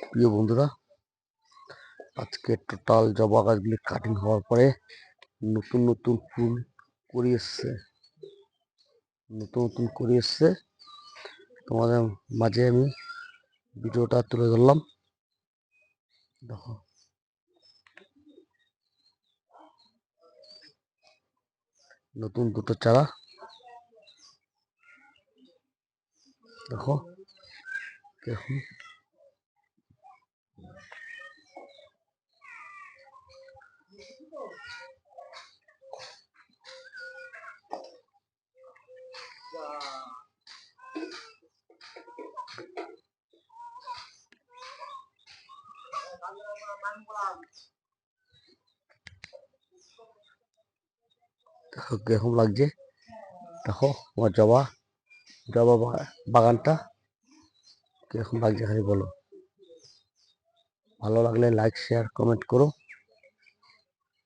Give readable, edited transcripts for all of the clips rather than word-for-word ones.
প্রিয় বন্ধুরা, আজকে টোটাল জবা গাছগুলি কাটিং হওয়ার পরে নতুন নতুন ফুল করি এসছে। তোমাদের মাঝে আমি ভিডিওটা তুলে ধরলাম। দেখো, নতুন দুটো চারা। দেখো দেখুন, দেখো কিরকম লাগছে। দেখো আমার জবা জবা বাগানটা কিরকম লাগছে, খালি বলো। ভালো লাগলে লাইক শেয়ার কমেন্ট করো।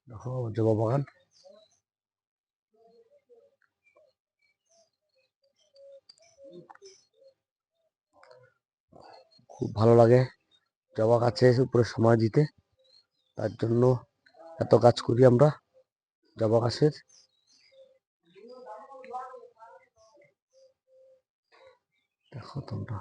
দেখো আমার জবা বাগান। খুব ভালো লাগে জবা গাছের উপরে সময় দিতে, তার জন্য এত কাজ করি আমরা জবা গাছের। দেখো তোমরা।